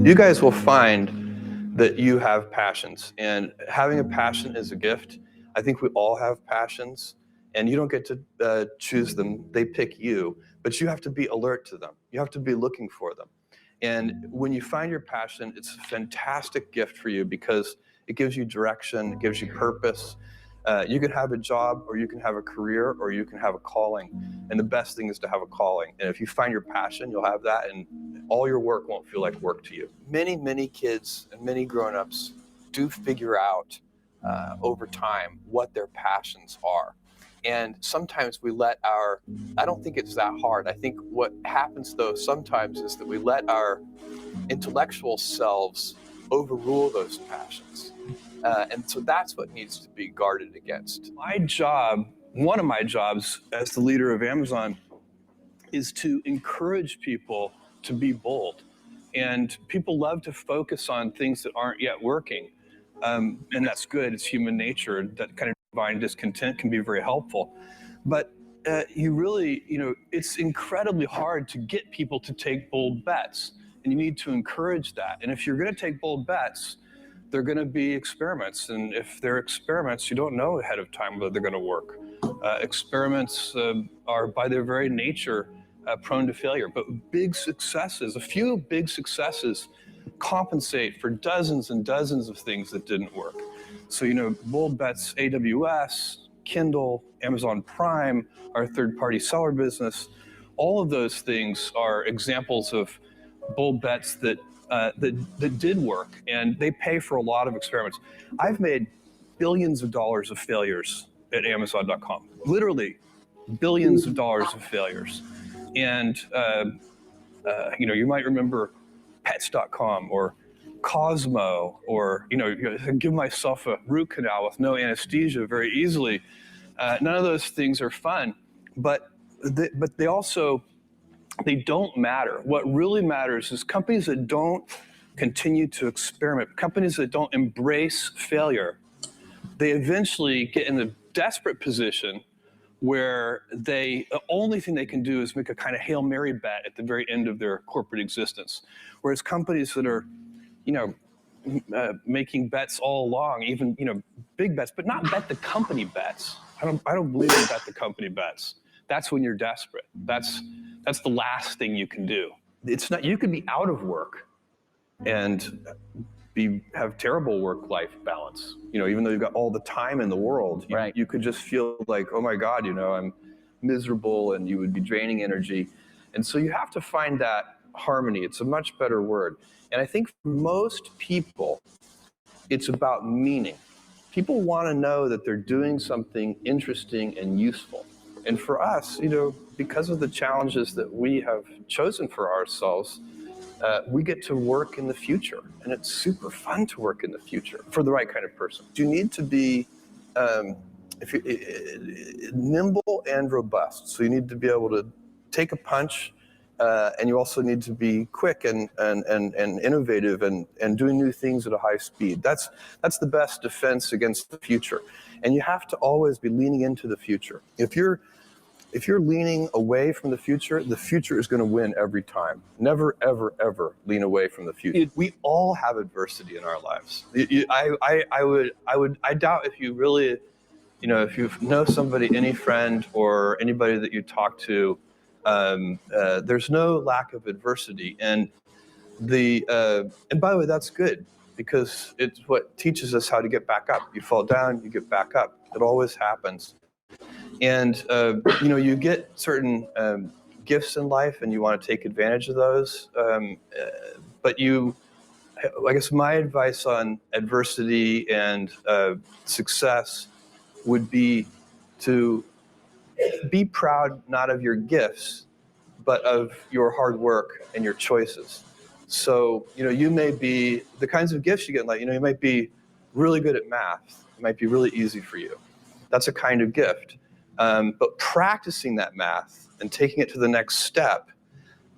You guys will find that you have passions, and having a passion is a gift. I think we all have passions, and you don't get to choose them. They pick you, but you have to be alert to them. You have to be looking for them. And when you find your passion, it's a fantastic gift for you because it gives you direction, it gives you purpose. You can have a job, or you can have a career, or you can have a calling. And the best thing is to have a calling. And if you find your passion, you'll have that, and all your work won't feel like work to you. Many kids and many grown-ups do figure out over time what their passions are. And sometimes we let I don't think it's that hard. I think what happens though sometimes is that we let our intellectual selves overrule those passions. And so that's what needs to be guarded against. My job, one of my jobs as the leader of Amazon, is to encourage people to be bold. And people love to focus on things that aren't yet working. And that's good, it's human nature. That kind of divine discontent can be very helpful. But you really, it's incredibly hard to get people to take bold bets. And you need to encourage that. And if you're gonna take bold bets, they're going to be experiments, and if they're experiments, you don't know ahead of time whether they're going to work. Experiments are by their very nature prone to failure, but big successes, a few big successes compensate for dozens and dozens of things that didn't work. So, bold bets, AWS, Kindle, Amazon Prime, our third-party seller business, all of those things are examples of bold bets that did work, and they pay for a lot of experiments. I've made billions of dollars of failures at Amazon.com, literally billions of dollars of failures. And you might remember Pets.com or Cosmo, or give myself a root canal with no anesthesia very easily. None of those things are fun, but they don't matter. What really matters is companies that don't continue to experiment, companies that don't embrace failure, they eventually get in a desperate position where the only thing they can do is make a kind of Hail Mary bet at the very end of their corporate existence. Whereas companies that are, making bets all along, even, big bets, but not bet the company bets. I don't believe in bet the company bets. That's when you're desperate. That's the last thing you can do. It's not, you could be out of work and have terrible work-life balance. Even though you've got all the time in the world, Right. You could just feel like, oh my God, I'm miserable, and you would be draining energy. And so you have to find that harmony. It's a much better word. And I think for most people, it's about meaning. People want to know that they're doing something interesting and useful. And for us, because of the challenges that we have chosen for ourselves, we get to work in the future, and it's super fun to work in the future for the right kind of person. You need to be nimble and robust. So you need to be able to take a punch, and you also need to be quick and innovative and doing new things at a high speed. That's the best defense against the future. And you have to always be leaning into the future. If you're leaning away from the future is going to win every time. Never, ever, ever lean away from the future. We all have adversity in our lives. I doubt if you really, if you know somebody, any friend or anybody that you talk to, there's no lack of adversity. And by the way, that's good, because it's what teaches us how to get back up. You fall down, you get back up. It always happens. And you get certain gifts in life, and you want to take advantage of those. But I guess my advice on adversity and success would be to be proud not of your gifts, but of your hard work and your choices. So you may be the kinds of gifts you get, like you might be really good at math. It might be really easy for you. That's a kind of gift. But practicing that math and taking it to the next step,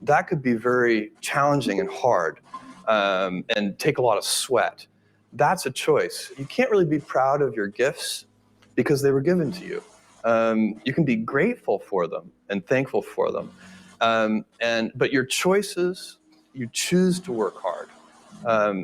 that could be very challenging and hard, and take a lot of sweat. That's a choice. You can't really be proud of your gifts because they were given to you. You can be grateful for them and thankful for them. But your choices, you choose to work hard.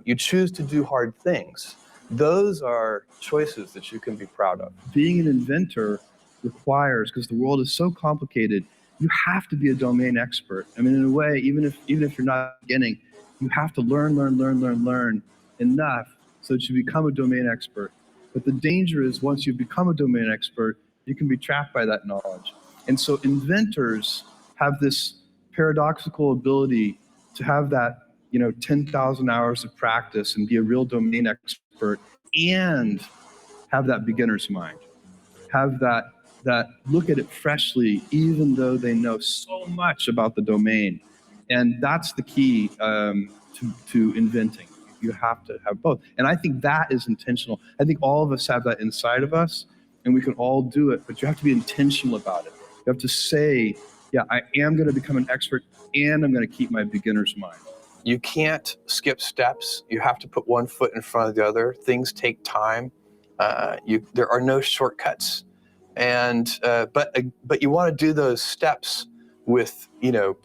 You choose to do hard things. Those are choices that you can be proud of. Being an inventor requires, because the world is so complicated, you have to be a domain expert. I mean, in a way, even if you're not beginning, you have to learn enough so that you become a domain expert. But the danger is once you become a domain expert, you can be trapped by that knowledge. And so inventors have this paradoxical ability to have that, 10,000 hours of practice and be a real domain expert and have that beginner's mind, have that look at it freshly, even though they know so much about the domain. And that's the key to inventing. You have to have both. And I think that is intentional. I think all of us have that inside of us, and we can all do it, but you have to be intentional about it. You have to say, yeah, I am going to become an expert, and I'm going to keep my beginner's mind. You can't skip steps. You have to put one foot in front of the other. Things take time. There are no shortcuts. And but you want to do those steps with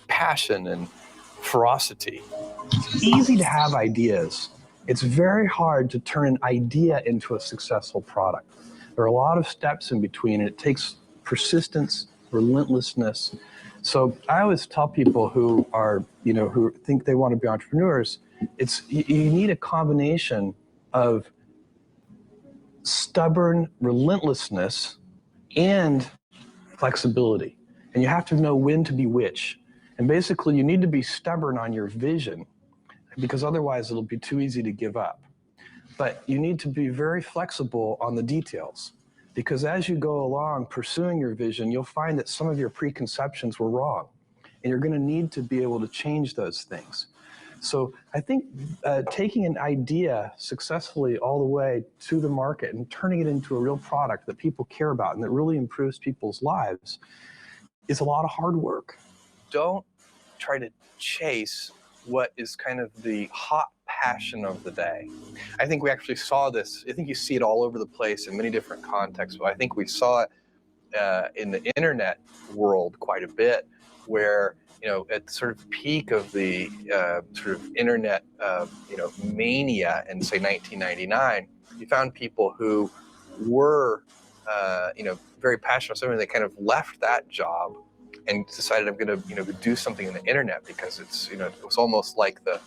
passion and ferocity. It's easy to have ideas. It's very hard to turn an idea into a successful product. There are a lot of steps in between, and it takes persistence, relentlessness. So I always tell people who are, who think they want to be entrepreneurs, you need a combination of stubborn relentlessness and flexibility. And you have to know when to be which. And basically, you need to be stubborn on your vision, because otherwise it'll be too easy to give up. But you need to be very flexible on the details, because as you go along pursuing your vision, you'll find that some of your preconceptions were wrong, and you're going to need to be able to change those things. So I think taking an idea successfully all the way to the market and turning it into a real product that people care about and that really improves people's lives is a lot of hard work. Don't try to chase what is kind of the hot passion of the day. I think we actually saw this. I think you see it all over the place in many different contexts, but I think we saw it in the internet world quite a bit, where at the sort of peak of the sort of internet mania in say 1999, you found people who were very passionate about something. They kind of left that job and decided I'm going to do something in the internet, because it's it was almost like the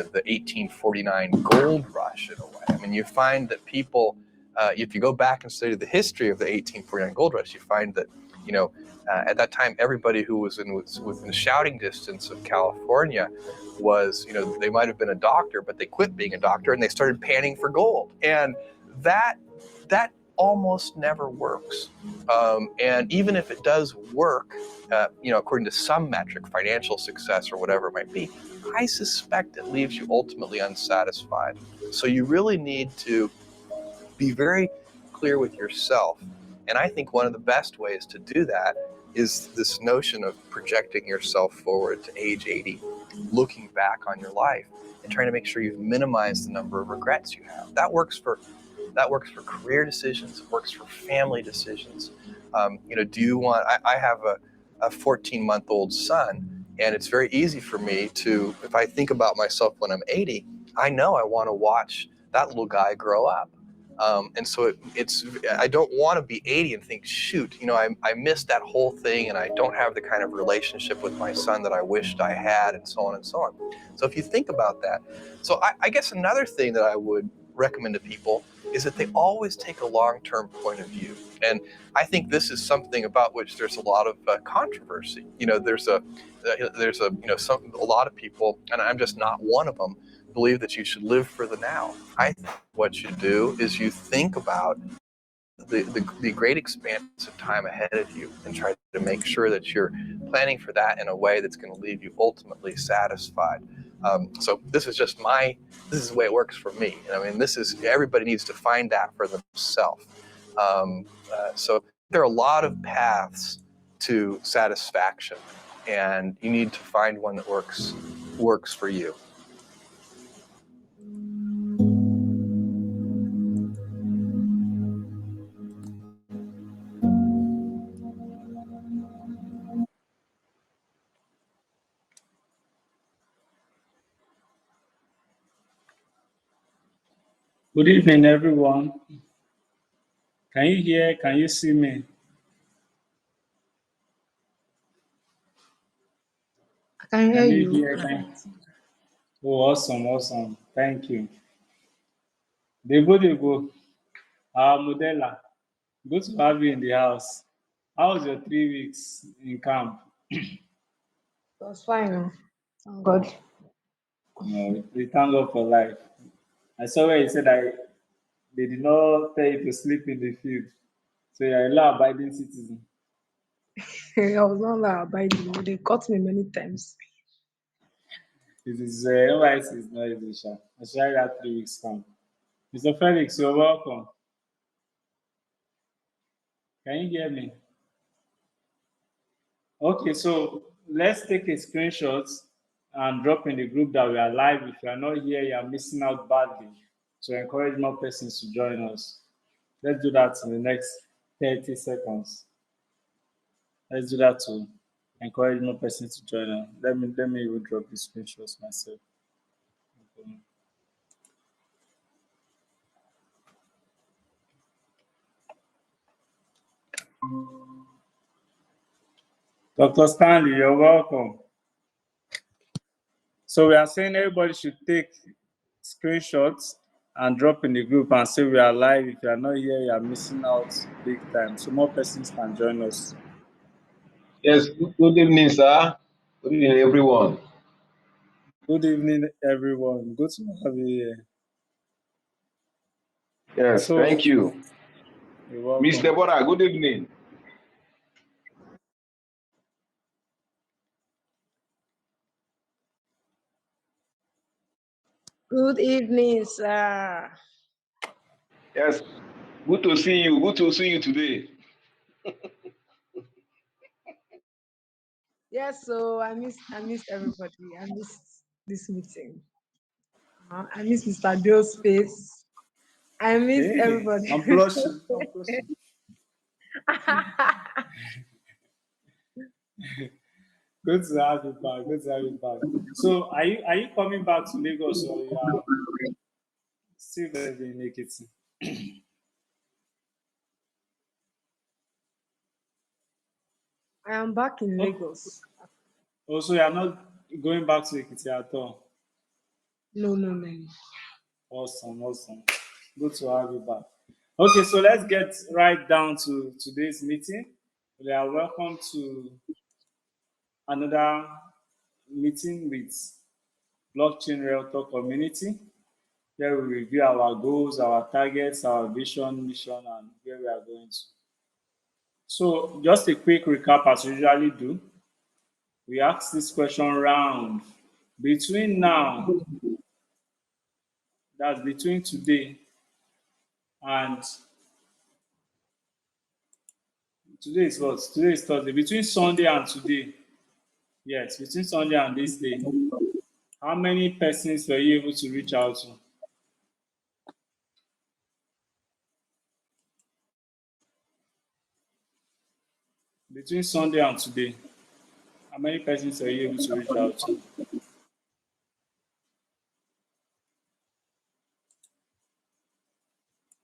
the 1849 gold rush in a way. I mean, you find that people, if you go back and study the history of the 1849 gold rush, you find that at that time everybody who was within shouting distance of California was they might have been a doctor, but they quit being a doctor and they started panning for gold, and that almost never works. And even if it does work, according to some metric, financial success or whatever it might be, I suspect it leaves you ultimately unsatisfied. So you really need to be very clear with yourself. And I think one of the best ways to do that is this notion of projecting yourself forward to age 80, looking back on your life and trying to make sure you've minimized the number of regrets you have. That works for career decisions. It works for family decisions. Do you want? I have a 14-month-old son, and it's very easy for me to, if I think about myself when I'm 80, I know I want to watch that little guy grow up. And so I don't want to be 80 and think, shoot, I missed that whole thing, and I don't have the kind of relationship with my son that I wished I had, and so on and so on. So if you think about that, so I guess another thing that I would recommend to people is that they always take a long-term point of view. And I think this is something about which there's a lot of controversy. There's a lot of people, and I'm just not one of them, believe that you should live for the now. I think what you do is you think about the great expanse of time ahead of you and try to make sure that you're planning for that in a way that's going to leave you ultimately satisfied. So this is the way it works for me. I mean, everybody needs to find that for themselves. So there are a lot of paths to satisfaction, and you need to find one that works for you. Good evening, everyone. Can you hear? Can you see me? I can hear Can you you. hear? Oh, awesome, awesome. Thank you. Debo, Mudela, good to have you in the house. How was your 3 weeks in camp? It was fine. Oh. Thank God. We thank God for life. I saw where you said they did not tell you to sleep in the field. So you're a law-abiding citizen. I was not allowed abiding. They caught me many times. It is NYC is not easy, sha. Especially that 3 weeks camp. Mr. Felix, you're welcome. Can you hear me? Okay, so let's take a screenshot and drop in the group that we are live. If you are not here, you are missing out badly. So encourage more persons to join us. Let's do that in the next 30 seconds. Let's do that to encourage more persons to join us. Let me even drop the screenshots myself. Dr. Stanley, you're welcome. So we are saying everybody should take screenshots and drop in the group and say we are live. If you are not here, you are missing out big time. So more persons can join us. Yes, good evening, sir. Good evening, everyone. Good evening, everyone. Good to have you here. Yes, So thank you. you're Miss welcome. Deborah, good evening. Good evening, sir. Yes, good to see you. Good to see you today. Yes, so I missed everybody. I missed this meeting. I missed Mr. Bill's face. I missed Hey, everybody. I'm blushing. I'm blushing. Good to have you back. Good to have you back. So are you coming back to Lagos or you are still there in Ekiti? I am back in Oh, Lagos. also you are not going back to Ekiti at all. No, no, no. Awesome, awesome. Good to have you back. Okay, so let's get right down to today's meeting. We are welcome to another meeting with Blockchain Realtor community, where we review our goals, our targets, our vision, mission, and where we are going to. So, just a quick recap as we usually do. We ask this question round between now, that's between today and today is what? Today is Thursday. Between Sunday and today, yes, between Sunday and this day, how many persons were you able to reach out to? Between Sunday and today, how many persons were you able to reach out to?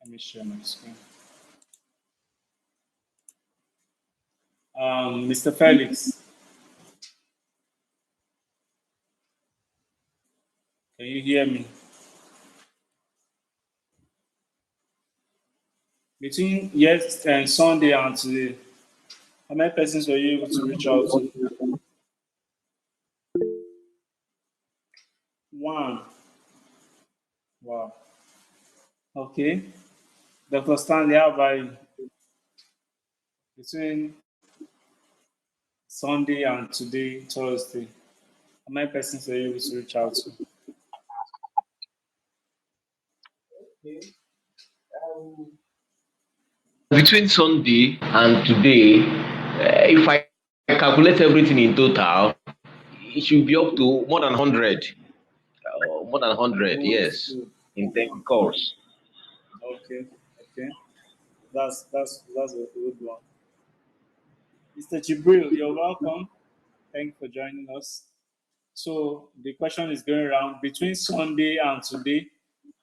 Let me share my screen. Mr. Felix, can you hear me? Between yes and Sunday and today, how many persons were you able to reach out to? One. Wow. Okay. Dr. Stanley, how about you? Between Sunday and today, Thursday, how many persons were you able to reach out to? Between Sunday and today, if I calculate everything in total, it should be up to more than 100. More than 100, Good, yes, good. in 10 calls. Okay, okay. That's a good one. Mr. Jibril, you're welcome. Thank you for joining us. So the question is going around between Sunday and today.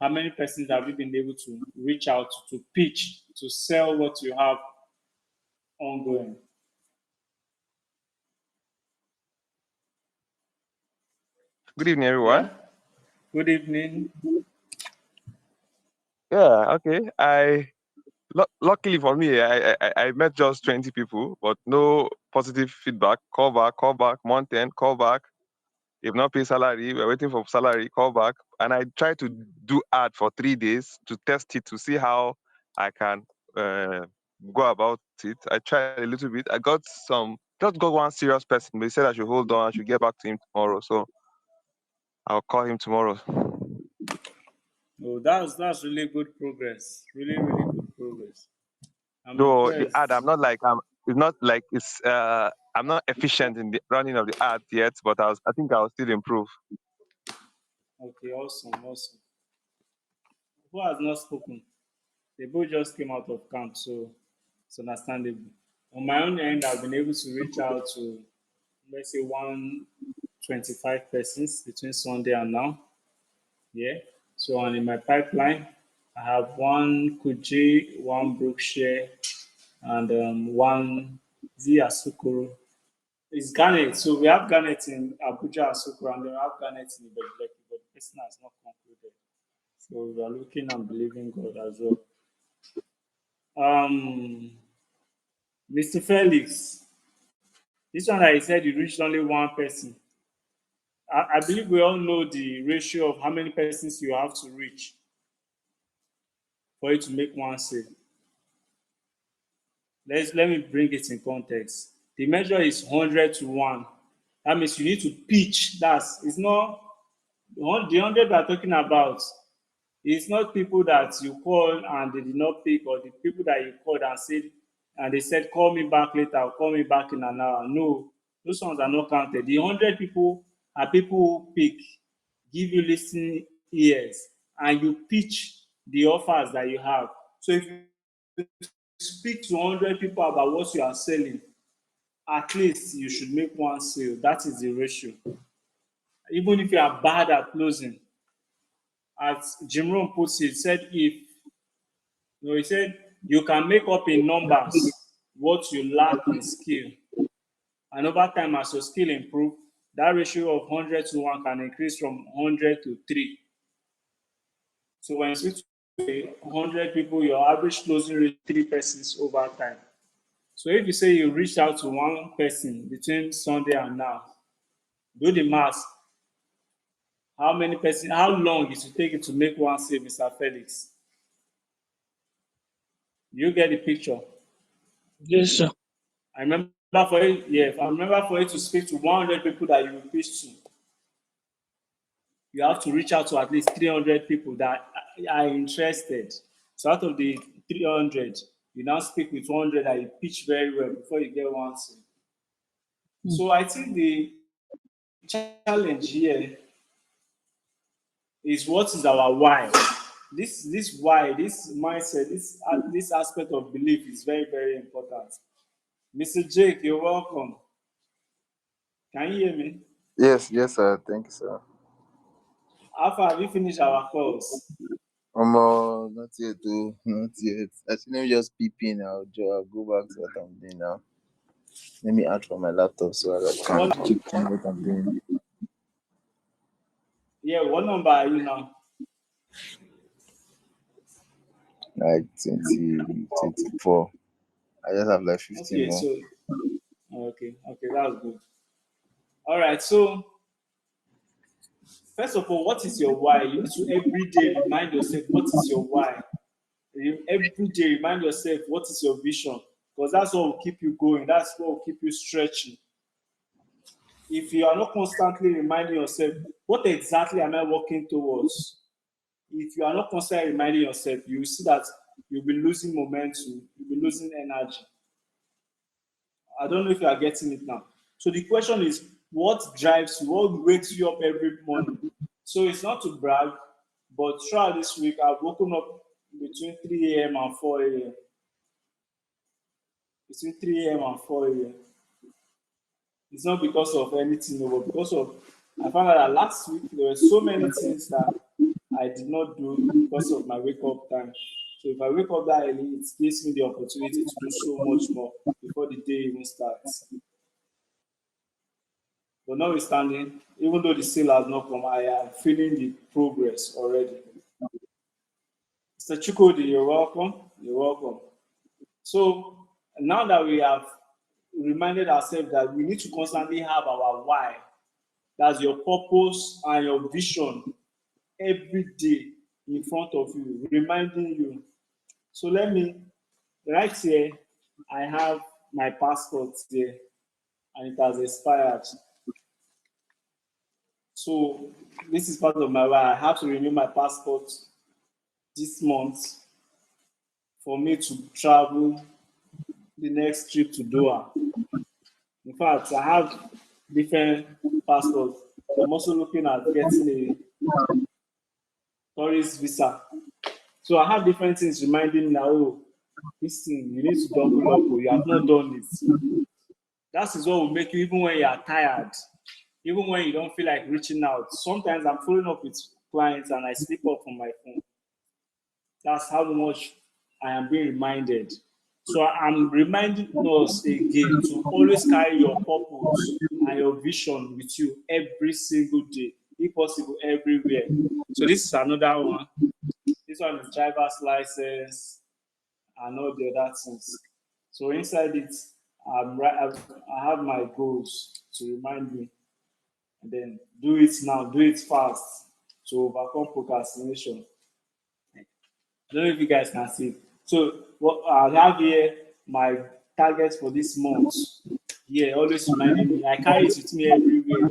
How many persons have you been able to reach out to pitch, to sell what you have ongoing? Good evening, everyone. Yeah. Good evening. Yeah, okay. Luckily for me, I met just 20 people, but no positive feedback. Call back, month end, call back. If not pay salary, we're waiting for salary, call back. And I tried to do ad for 3 days to test it to see how I can go about it. I tried a little bit. Just got one serious person, but he said I should hold on, I should get back to him tomorrow. So I'll call him tomorrow. Oh, that's really good progress. Really, really good progress. I'm Though the ad, impressed. it's not like I'm not efficient in the running of the ad yet, but I think I'll still improve. Okay, awesome, awesome. Who has not spoken? They both just came out of camp, so it's understandable. On my own end, I've been able to reach out to, let's say, 125 persons between Sunday and now. Yeah. So, and in my pipeline, I have one Kuji, one Brookshire, and one Zia Sukuru. It's Garnet. So we have Garnet in Abuja and Sukuru, and then we have Garnet in Ibeji, but the person has not concluded. So we are looking and believing God as well. Mr. Felix, this one that he said you reached only one person. I believe we all know the ratio of how many persons you have to reach for you to make one sale. Let me bring it in context. The measure is 100 to 1. That means you need to pitch. It's not the 100 we are talking about. It's not people that you call and they did not pick, or the people that you called and they said, call me back later or call me back in an hour. No, those ones are not counted. The 100 people are people who pick, give you listening ears, and you pitch the offers that you have. So if you speak to 100 people about what you are selling, at least you should make one sale. That is the ratio. Even if you are bad at closing, as Jim Rohn puts it, he said you can make up in numbers what you lack in skill. And over time, as your skill improve, that ratio of 100 to 1 can increase from 100 to 3. So when you speak to 100 people, your average closing rate is 3 persons over time. So if you say you reach out to one person between Sunday and now, do the math. How long it will take you to make one sale, Mr. Felix? You get the picture. Yes, sir. I remember for you to speak to 100 people that you will pitch to, you have to reach out to at least 300 people that are interested. So out of the 300, you now speak with 100 that you pitch very well before you get one sale. So I think the challenge here is what is our why. This why, this mindset, this aspect of belief is very, very important. Mr. Jake, you're welcome. Can you hear me? Yes, sir. Thank you, sir. How far have you finished our calls? Not yet, though. Not yet. Actually, let me just peep in. I'll go back to what I'm doing now. Let me add from my laptop so I can What, keep on what I'm doing. yeah, what number are you now? Like 20, 24. I just have like 15 Okay, more. so okay, that's good. All right, so first of all, what is your why? You need to every day remind yourself what is your why. Every day remind yourself what is your vision, because that's what will keep you going. That's what will keep you stretching. If you are not constantly reminding yourself, what exactly am I working towards? If you are not constantly reminding yourself, you will see that you'll be losing momentum, you'll be losing energy. I don't know if you are getting it now. So the question is, what drives you? What wakes you up every morning? So it's not to brag, but throughout this week, I've woken up between 3 a.m. and 4 a.m. Between 3 a.m. and 4 a.m. It's not because of anything, no, but because of I found out that last week there were so many things that I did not do because of my wake up time. So if I wake up that early, it gives me the opportunity to do so much more before the day even starts. But notwithstanding, even though the sale has not come, I am feeling the progress already. Mr. Chukodi, you're welcome. You're welcome. So now that we have reminded ourselves that we need to constantly have our why, that's your purpose and your vision every day in front of you, reminding you. So let me, right here, I have my passport there and it has expired. So this is part of my why. I have to renew my passport this month for me to travel the next trip to Doha. In fact, I have different passports. I'm also looking at getting a tourist visa. So I have different things reminding me now, oh, this thing, you need to double up, or you have not done it. That is what will make you, even when you are tired, even when you don't feel like reaching out. Sometimes I'm following up with clients and I sleep up on my phone. That's how much I am being reminded. So I'm reminding us again to always carry your purpose and your vision with you every single day, if possible, everywhere. So this is another one. This one is driver's license and all the other things. So inside it, I have my goals to remind me, and then do it now, do it fast to overcome procrastination. I don't know if you guys can see. So what I have here my target for this month. Yeah, always reminding me. I carry it with me everywhere.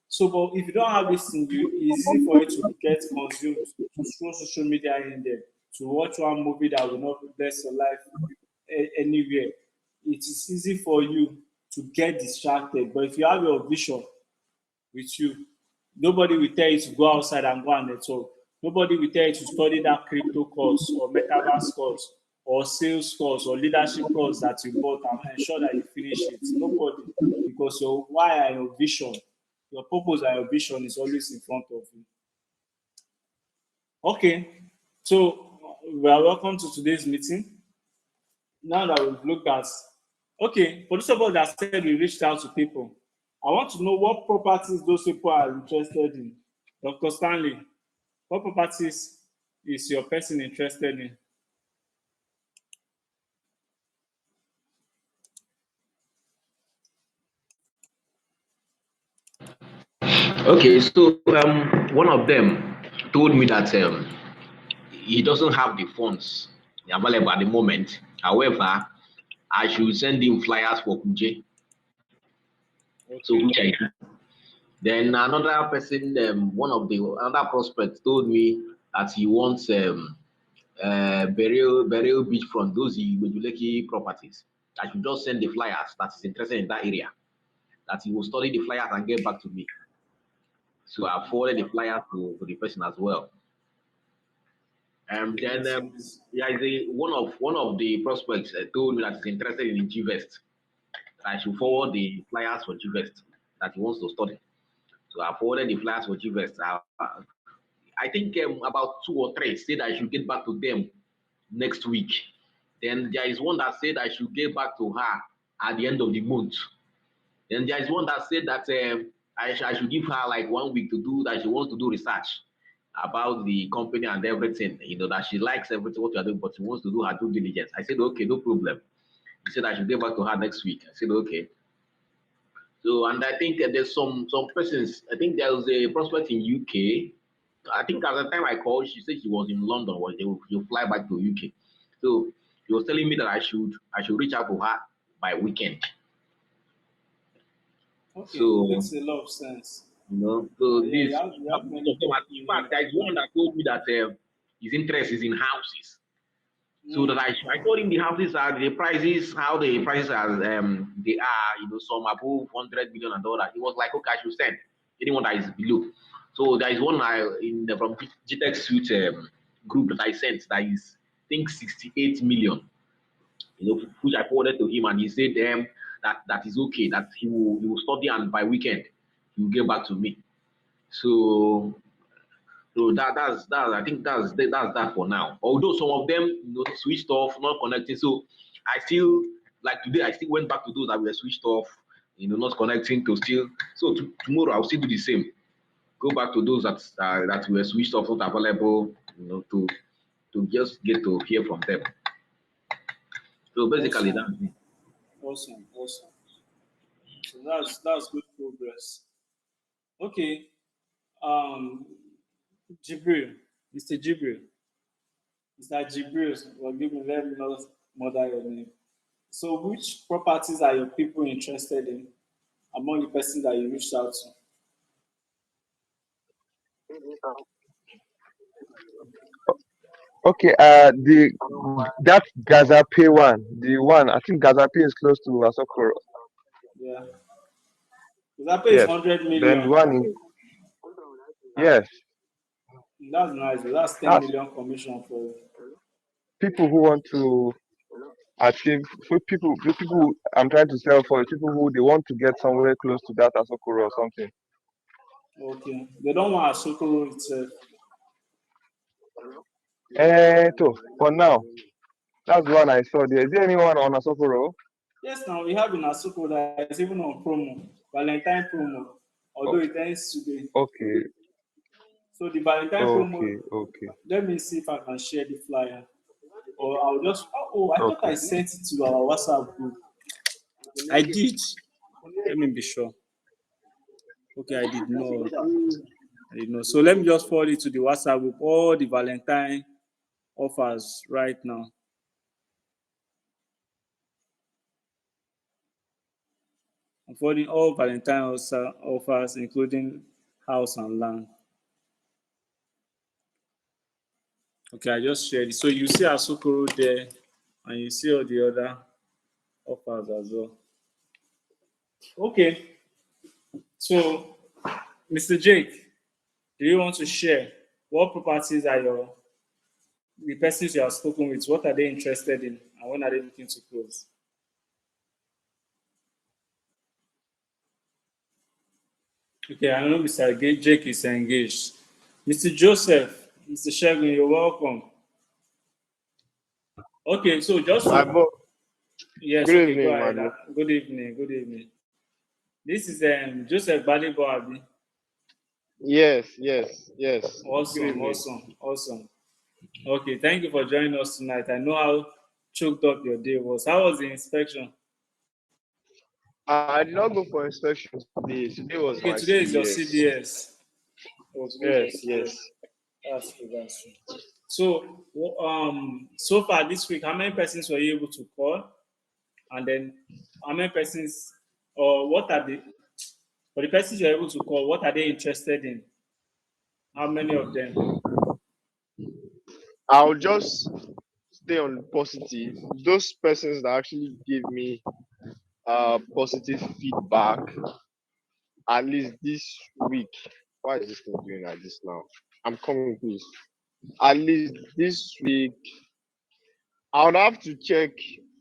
So, but if you don't have this thing, it's easy for you to get consumed, to scroll social media in there, to watch one movie that will not bless your life anywhere. It is easy for you to get distracted. But if you have your vision with you, nobody will tell you to go outside and go and network. Nobody will tell you to study that crypto course or metaverse course or sales course or leadership course that you bought and ensure that you finish it. Nobody, because your why and your vision, your purpose and your vision is always in front of you. Okay, so we are welcome to today's meeting. Now that we've looked at, okay, for those of us that said we reached out to people, I want to know what properties those people are interested in. Dr. Stanley, what properties is your person interested in? Okay, so one of them told me that he doesn't have the funds available at the moment. However, I should send him flyers for Kuje. So Okay, which I do. Then another person, one of the another prospect told me that he wants burial beachfront, those Ibejuleki properties. I should just send the flyers that is interested in that area. That he will study the flyers and get back to me. So I forwarded the flyers to the person as well. okay, Then that's nice. there is one of the prospects told me that he's interested in GVest. I should forward the flyers for GVest that he wants to study. So I forwarded the flyers for GVest. I think about two or three said I should get back to them next week. Then there is one that said I should get back to her at the end of the month. Then there is one that said that I should give her like 1 week to do that. She wants to do research about the company and everything. You know that she likes everything what you are doing, but she wants to do her due diligence. I said okay, no problem. He said I should get back to her next week. I said okay. So and I think there's some persons. I think there was a prospect in UK. I think at the time I called, she said she was in London, or she'll fly back to UK. So she was telling me that I should reach out to her by weekend. Okay, So makes a lot of sense. so Yeah, this you have most many of them. people In in fact, there is one that told me that his interest is in houses. So that UK. I told him the houses are the prices, how the prices are they are, some above 100 million and all that. He was like, okay, I should send anyone that is below. So there is one from GTEX Suite group that I sent that is I think 68 million, which I forwarded to him, and he said that is okay, that he will study, and by weekend he will get back to me. So So that's I think that's that for now. Although some of them switched off, not connecting. So I still like today I still went back to those that were switched off, not connecting to still. So tomorrow I'll still do the same. Go back to those that were switched off, not available, to just get to hear from them. So basically Awesome, that's it. awesome, awesome. So that's good progress. Okay, um, Jibril, Mr. Jibril, Mr. Jibril, forgive me, let me not murder your name. So, which properties are your people interested in among the persons that you reached out to? Okay, the that Gazape one, the one I think Gazape is close to Asokoro. Yeah, Zape is Yes. 100 Then the million. one in yes, That's nice. That's 10 that's million commission for you. people who want to achieve for people I'm trying to sell for people who they want to get somewhere close to that Asokoro or something. Okay. They don't want Asokoro itself. For now, that's the one I saw there. Is there anyone on Asokoro? Yes, now we have in Asokoro that is even on promo, Valentine promo, although Oh, it ends today. okay, So the Valentine promo, okay, okay, let me see if I can share the flyer. Or I'll just, I thought I okay. sent it to our WhatsApp group. I did. Let me be sure. Okay, I did not. I did not. So let me just forward it to the WhatsApp group, all the Valentine offers right now. I'm forwarding all Valentine offers, including house and land. Okay, I just shared it. So you see Asokoro there, and you see all the other offers as well. Okay, so Mr. Jake, do you want to share what properties are the persons you have spoken with? What are they interested in, and when are they looking to close? Okay, I know Mr. Jake is engaged. Mr. Joseph, Mr. Shegun, you're welcome. Okay, so just I to bo- yes, Good okay, go evening, ahead. Madu. Good evening, good evening. This is Joseph Balibo Abi. Yes. Good Awesome, evening. awesome, awesome. Okay, thank you for joining us tonight. I know how choked up your day was. How was the inspection? I did not go for inspection today. Today was Okay, my today is your CBS. CDS. Oh, today is your Yes. CDS. That's true, that's true. So, so far this week, how many persons were you able to call? And then, how many persons, or what are for the persons you're able to call, what are they interested in? How many of them? I'll just stay on the positive. Those persons that actually give me positive feedback, at least this week. Why is this thing doing like this now? I'm coming, please. At least this week, I would have to check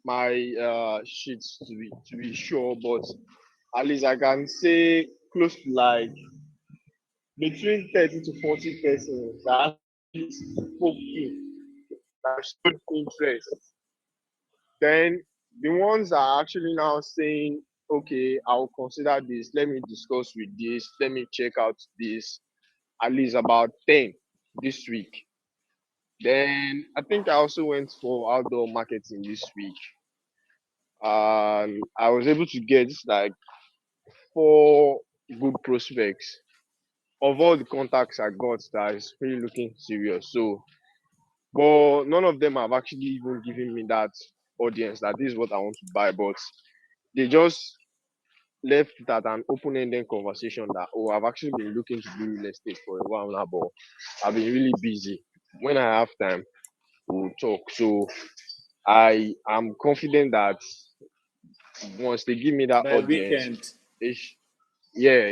my sheets to be sure, but at least I can say close to like between 30 to 40 persons that actually spoke to, that showed interest. Then the ones that are actually now saying, okay, I'll consider this, let me discuss with this, let me check out this, at least about 10 this week. Then I think I also went for outdoor marketing this week. And I was able to get like 4 good prospects of all the contacts I got that is really looking serious. So, but none of them have actually even given me that audience that this is what I want to buy. But they just left it at an open-ended conversation that, oh, I've actually been looking to do real estate for a while now, but I've been really busy. When I have time, we'll talk. So I am confident that once they give me that By audience, weekend. ish, yeah.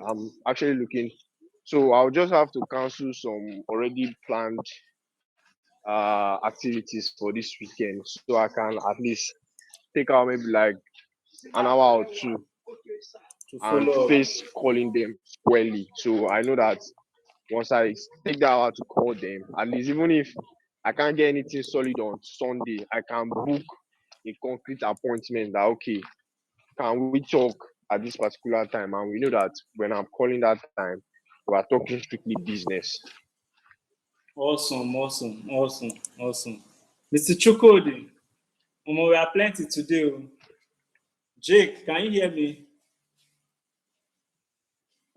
I'm actually looking. So I'll just have to cancel some already planned activities for this weekend so I can at least take out maybe like an hour or two To and follow up. face calling them squarely. So I know that Once I take that hour to call them, at least even if I can't get anything solid on Sunday, I can book a concrete appointment that okay, can we talk at this particular time? And we know that when I'm calling that time, we are talking strictly business. Awesome, awesome, awesome, awesome. Mr. Chukodi, we are plenty today. Oh. Jake, can you hear me?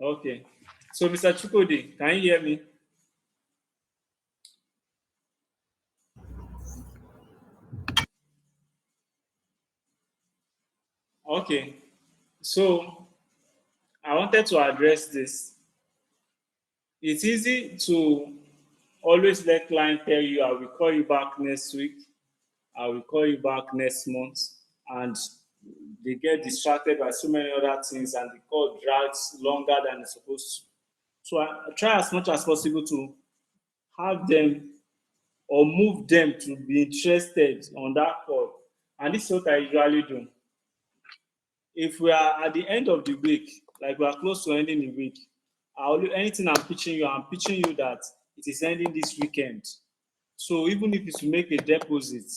Okay. So, Mr. Chukodi, can you hear me? Okay. So, I wanted to address this. It's easy to always let client tell you, I will call you back next week, I will call you back next month, and they get distracted by so many other things, and the call drags longer than it's supposed to. So I try as much as possible to have them or move them to be interested on that call. And this is what I usually do. If we are at the end of the week, like we are close to ending the week, anything I'm pitching you that it is ending this weekend. So even if it's to make a deposit,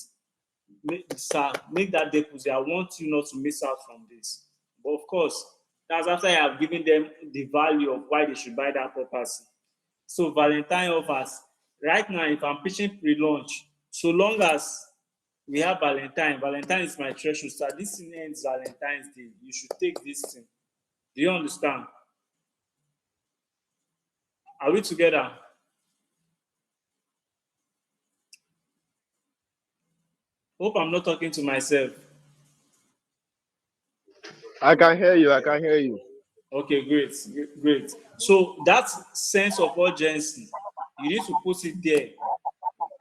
make that deposit. I want you not to miss out from this. But of course, that's after I have given them the value of why they should buy that property. So Valentine offers. Right now, if I'm pitching pre-launch, so long as we have Valentine, Valentine is my threshold. So this thing ends Valentine's Day. You should take this thing. Do you understand? Are we together? Hope I'm not talking to myself. I can hear you. I can hear you. Okay, great, great. So that sense of urgency, you need to put it there.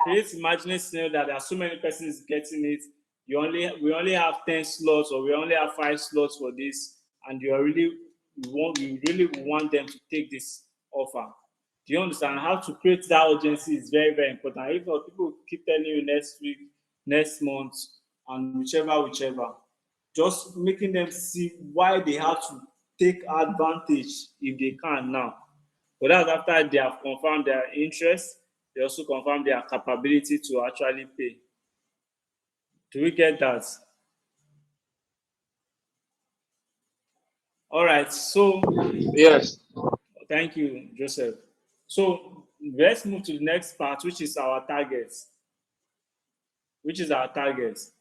Create imaginary scenario that there are so many persons getting it. We only have 10 slots, or we only have 5 slots for this, and you really want them to take this offer. Do you understand? How to create that urgency is very, very important. If not, people keep telling you next week, next month, and whichever. Just making them see why they have to take advantage if they can now. But that's after they have confirmed their interest, they also confirm their capability to actually pay. Do we get that? All right. So Yes. thank you, Joseph. So let's move to the next part, which is our targets. Which is our targets.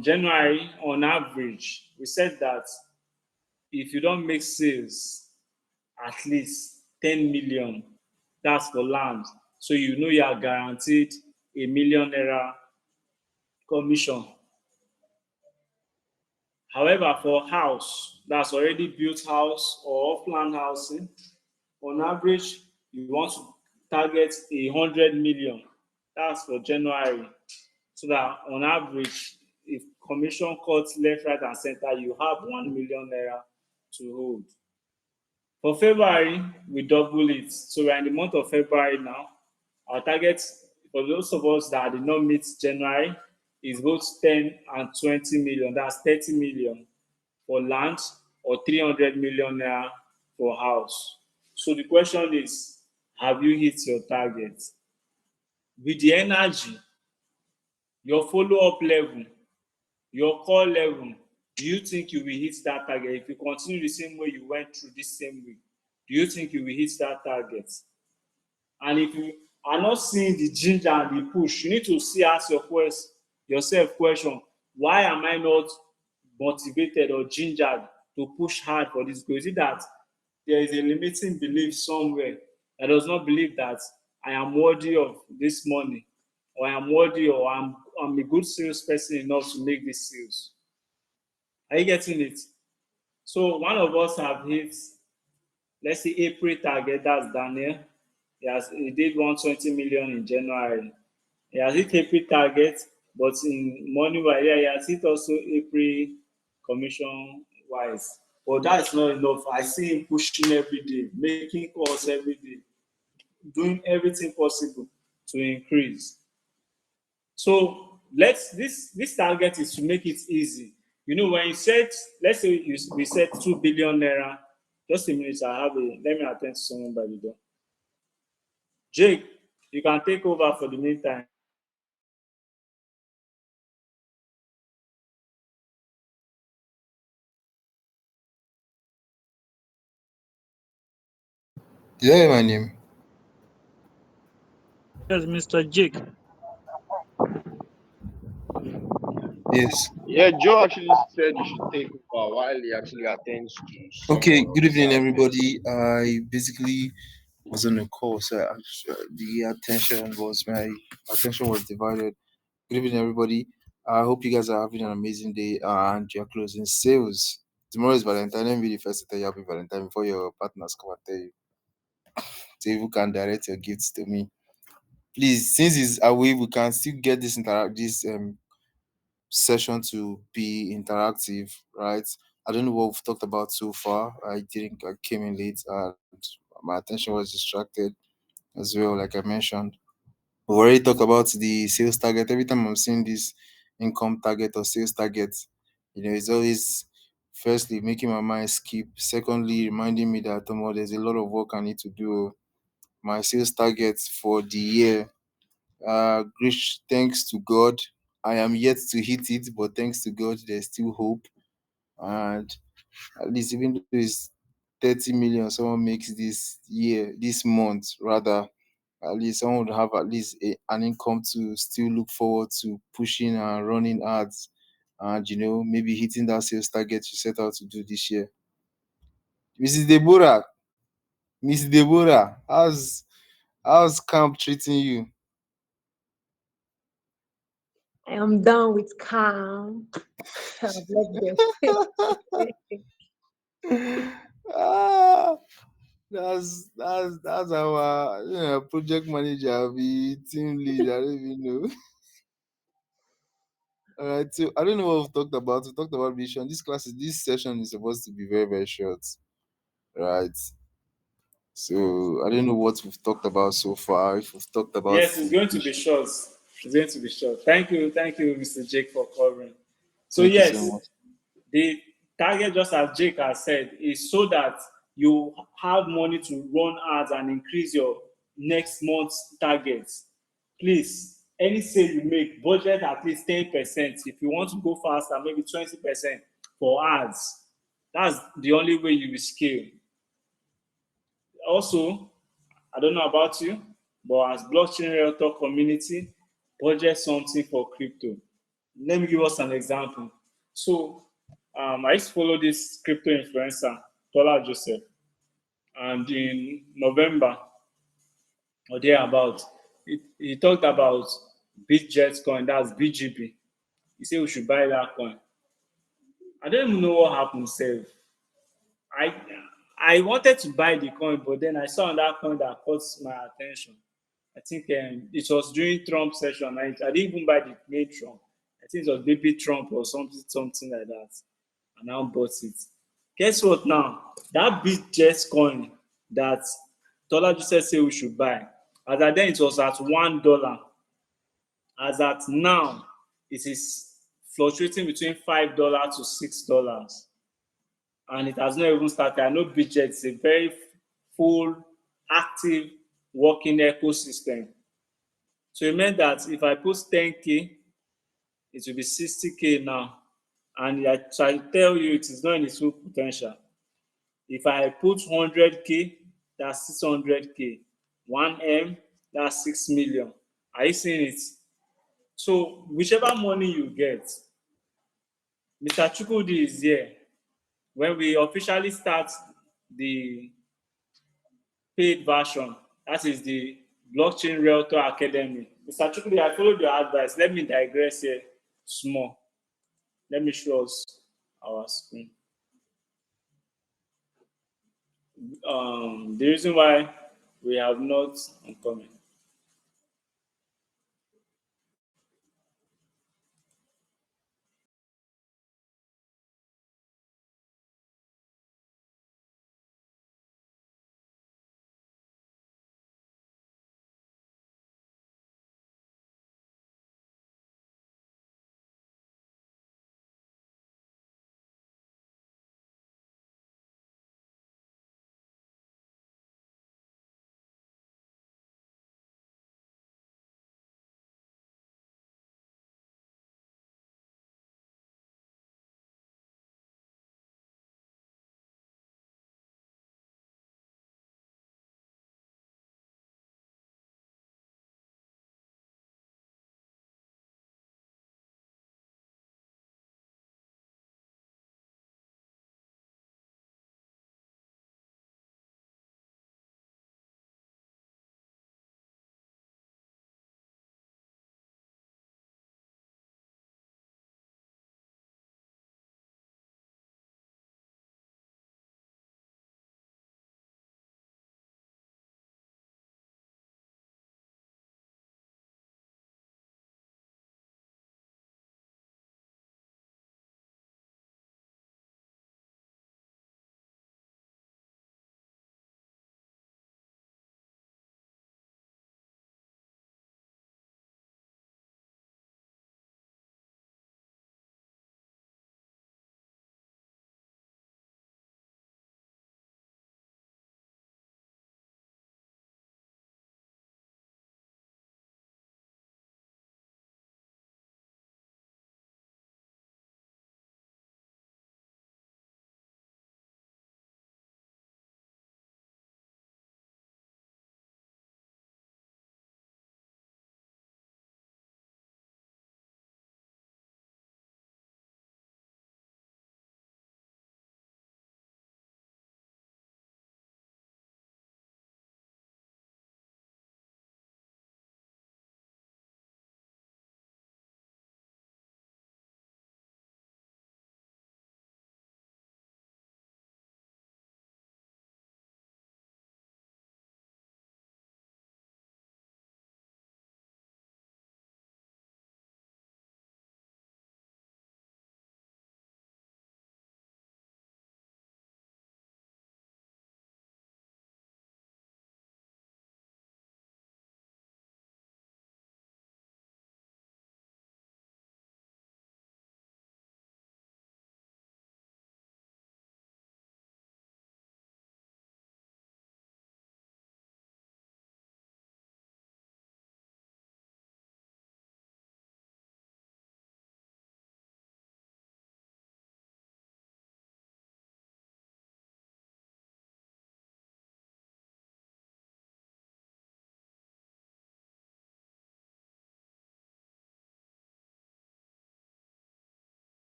January, on average, we said that if you don't make sales at least 10 million, that's for land. So you know you are guaranteed a 1 million naira commission. However, for house that's already built house or off-land housing, on average, you want to target 100 million. That's for January. So that on average, if commission cuts left, right, and center, you have 1 million naira to hold. For February, we double it. So we're in the month of February now. Our target for those of us that did not meet January is both 10 and 20 million. That's 30 million for land or 300 million naira for house. So the question is, have you hit your target? With the energy, your follow-up level, your call level, do you think you will hit that target? If you continue the same way you went through this same week, do you think you will hit that target? And if you are not seeing the ginger and the push, you need to ask yourself question, why am I not motivated or gingered to push hard for this goal? Is it that there is a limiting belief somewhere that does not believe that I am worthy of this money, or I am worthy, or I'm a good salesperson enough to make these sales? Are you getting it? So one of us have hit, let's say, April target. That's Daniel. He did 120 million in January. He has hit April target, but in money wise, yeah, he has hit also April commission wise. But that's not enough. I see him pushing every day, making calls every day, doing everything possible to increase. So this target is to make it easy. You know, when you set, we set 2 billion naira. Just a minute, let me attend to someone by the door. Jake, you can take over for the meantime. Did I hear my name? Yes, Mr. Jake. Yes. Yeah, Joe actually said you should take over while he actually attends to Okay. someone on Good the evening, side there. everybody. I basically was on a call, so the attention was divided. Good evening, everybody. I hope you guys are having an amazing day and you're closing sales. Tomorrow is Valentine. Let me be the first to tell you happy Valentine before your partners come and tell you. So if you can direct your gifts to me, please. Since it's away, we can still get this session to be interactive, right? I don't know what we've talked about so far. I came in late and my attention was distracted as well, like I mentioned. We already talked about the sales target. Every time I'm seeing this income target or sales target, it's always firstly making my mind skip. Secondly, reminding me that there's a lot of work I need to do. My sales target for the year, which thanks to God, I am yet to hit it, but thanks to God, there's still hope. And at least even though it's 30 million, someone makes this month rather, at least someone would have at least an income to still look forward to pushing and running ads and maybe hitting that sales target you set out to do this year. Mrs. Deborah, Miss Deborah, how's camp treating you? I am done with calm. I've left them. ah, that's our project manager, be team lead. I don't even know. All right, so I don't know what we've talked about. We talked about vision. This session is supposed to be very, very short, right? So I don't know what we've talked about so far. If we've talked about Yes, it's the going to be vision. short. It's going to be short. Thank you, Mr. Jake, for covering. So Thank you so yes, much. the target, just as Jake has said, is so that you have money to run ads and increase your next month's targets. Please, any sale you make, budget at least 10%. If you want to go faster, maybe 20% for ads. That's the only way you will scale. Also, I don't know about you, but as blockchain realtor community, budget something for crypto. Let me give us an example. So, I used to follow this crypto influencer, Tola Joseph, and in November or thereabout, he talked about BitJet coin, that's BGB. He said we should buy that coin. I don't even know what happened, sef. I I wanted to buy the coin, but then I saw another coin that caught my attention. I think it was during Trump session. I didn't even buy the main Trump. I think it was baby Trump or something like that. And I bought it. Guess what now? That big jet coin that Tola just said we should buy. As at then it was at $1. As at now, it is fluctuating between $5 to $6. And it has not even started. I know BitJet is a very full, active, working ecosystem. So it meant that if I put 10K, it will be 60K now. And I try to tell you, it is not in its full potential. If I put 100K, that's 600K. 1M, that's 6 million. Are you seeing it? So whichever money you get, Mr. Chukwudi is here. When we officially start the paid version, that is the Blockchain Realtor Academy. Mr. Chukwudi, I followed your advice. Let me digress here small. Let me show us our screen. The reason why we have not comment.